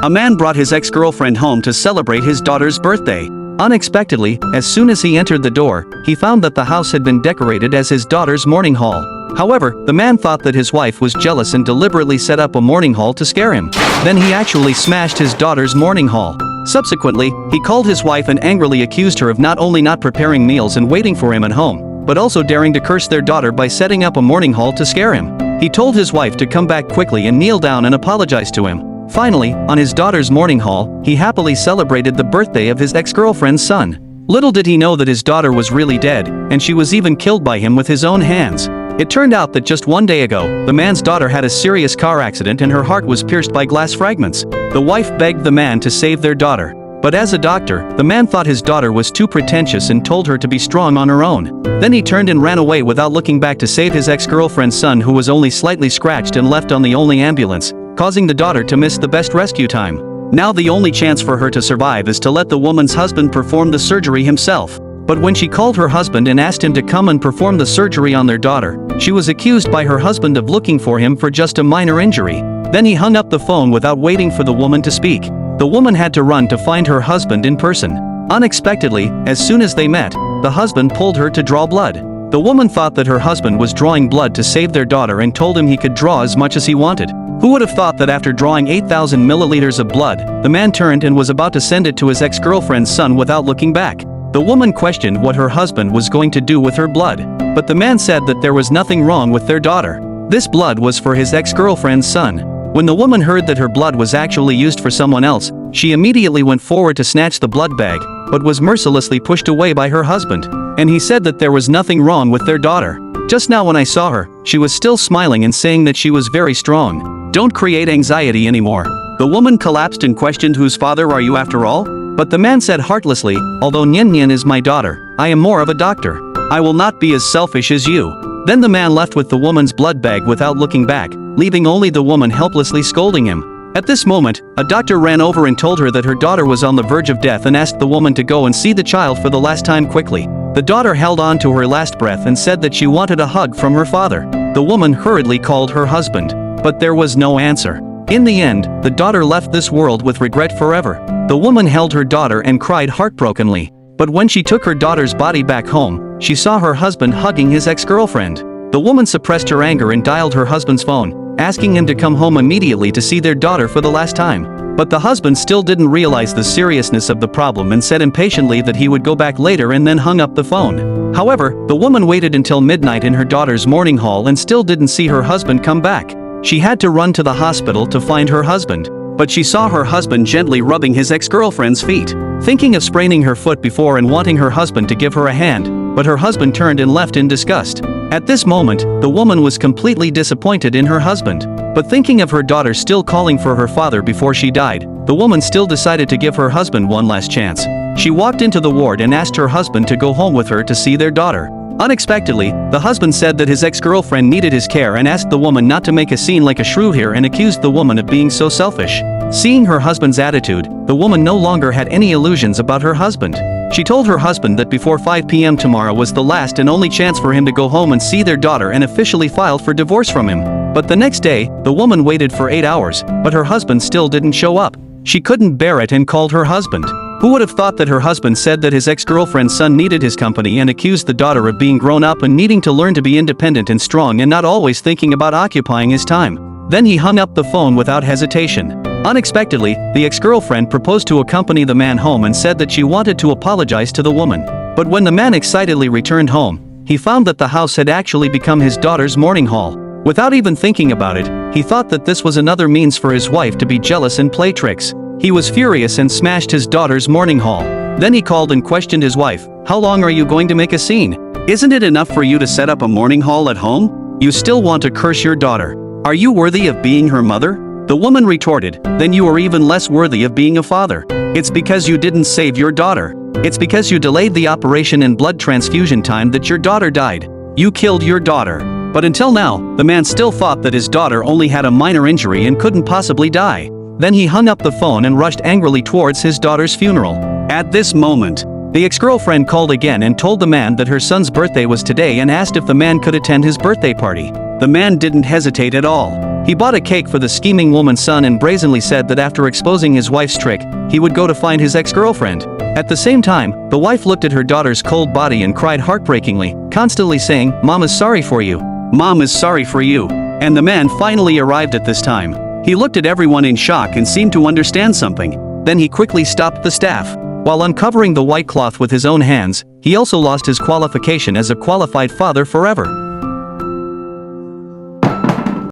A man brought his ex-girlfriend home to celebrate his daughter's birthday. Unexpectedly, as soon as he entered the door, he found that the house had been decorated as his daughter's mourning hall. However, the man thought that his wife was jealous and deliberately set up a mourning hall to scare him. Then he actually smashed his daughter's mourning hall. Subsequently, he called his wife and angrily accused her of not only not preparing meals and waiting for him at home, but also daring to curse their daughter by setting up a mourning hall to scare him. He told his wife to come back quickly and kneel down and apologize to him. Finally, on his daughter's mourning hall, he happily celebrated the birthday of his ex-girlfriend's son. Little did he know that his daughter was really dead, and she was even killed by him with his own hands. It turned out that just one day ago, the man's daughter had a serious car accident and her heart was pierced by glass fragments. The wife begged the man to save their daughter. But as a doctor, the man thought his daughter was too pretentious and told her to be strong on her own. Then he turned and ran away without looking back to save his ex-girlfriend's son, who was only slightly scratched and left on the only ambulance, causing the daughter to miss the best rescue time. Now the only chance for her to survive is to let the woman's husband perform the surgery himself. But when she called her husband and asked him to come and perform the surgery on their daughter, she was accused by her husband of looking for him for just a minor injury. Then he hung up the phone without waiting for the woman to speak. The woman had to run to find her husband in person. Unexpectedly, as soon as they met, the husband pulled her to draw blood. The woman thought that her husband was drawing blood to save their daughter and told him he could draw as much as he wanted. Who would have thought that after drawing 8,000 milliliters of blood, the man turned and was about to send it to his ex-girlfriend's son without looking back. The woman questioned what her husband was going to do with her blood, but the man said that there was nothing wrong with their daughter. This blood was for his ex-girlfriend's son. When the woman heard that her blood was actually used for someone else, she immediately went forward to snatch the blood bag, but was mercilessly pushed away by her husband. And he said that there was nothing wrong with their daughter. Just now when I saw her, she was still smiling and saying that she was very strong. Don't create anxiety anymore. The woman collapsed and questioned, whose father are you after all? But the man said heartlessly, although Nyan Nyan is my daughter, I am more of a doctor. I will not be as selfish as you. Then the man left with the woman's blood bag without looking back, leaving only the woman helplessly scolding him. At this moment, a doctor ran over and told her that her daughter was on the verge of death and asked the woman to go and see the child for the last time quickly. The daughter held on to her last breath and said that she wanted a hug from her father. The woman hurriedly called her husband, but there was no answer. In the end, the daughter left this world with regret forever. The woman held her daughter and cried heartbrokenly. But when she took her daughter's body back home, she saw her husband hugging his ex-girlfriend. The woman suppressed her anger and dialed her husband's phone, asking him to come home immediately to see their daughter for the last time. But the husband still didn't realize the seriousness of the problem and said impatiently that he would go back later and then hung up the phone. However, the woman waited until midnight in her daughter's mourning hall and still didn't see her husband come back. She had to run to the hospital to find her husband, but she saw her husband gently rubbing his ex-girlfriend's feet, thinking of spraining her foot before and wanting her husband to give her a hand, but her husband turned and left in disgust. At this moment, the woman was completely disappointed in her husband, but thinking of her daughter still calling for her father before she died, the woman still decided to give her husband one last chance. She walked into the ward and asked her husband to go home with her to see their daughter. Unexpectedly, the husband said that his ex-girlfriend needed his care and asked the woman not to make a scene like a shrew here and accused the woman of being so selfish. Seeing her husband's attitude, the woman no longer had any illusions about her husband. She told her husband that before 5 p.m. tomorrow was the last and only chance for him to go home and see their daughter and officially filed for divorce from him. But the next day, the woman waited for 8 hours, but her husband still didn't show up. She couldn't bear it and called her husband. Who would have thought that her husband said that his ex-girlfriend's son needed his company and accused the daughter of being grown up and needing to learn to be independent and strong and not always thinking about occupying his time. Then he hung up the phone without hesitation. Unexpectedly, the ex-girlfriend proposed to accompany the man home and said that she wanted to apologize to the woman. But when the man excitedly returned home, he found that the house had actually become his daughter's mourning hall. Without even thinking about it, he thought that this was another means for his wife to be jealous and play tricks. He was furious and smashed his daughter's mourning hall. Then he called and questioned his wife, "How long are you going to make a scene? Isn't it enough for you to set up a mourning hall at home? You still want to curse your daughter? Are you worthy of being her mother?" The woman retorted, "Then you are even less worthy of being a father. It's because you didn't save your daughter. It's because you delayed the operation and blood transfusion time that your daughter died. You killed your daughter." But until now, the man still thought that his daughter only had a minor injury and couldn't possibly die. Then he hung up the phone and rushed angrily towards his daughter's funeral. At this moment, the ex-girlfriend called again and told the man that her son's birthday was today and asked if the man could attend his birthday party. The man didn't hesitate at all. He bought a cake for the scheming woman's son and brazenly said that after exposing his wife's trick, he would go to find his ex-girlfriend. At the same time, the wife looked at her daughter's cold body and cried heartbreakingly, constantly saying, "Mom is sorry for you. Mom is sorry for you." And the man finally arrived at this time. He looked at everyone in shock and seemed to understand something. Then he quickly stopped the staff. While uncovering the white cloth with his own hands, he also lost his qualification as a qualified father forever.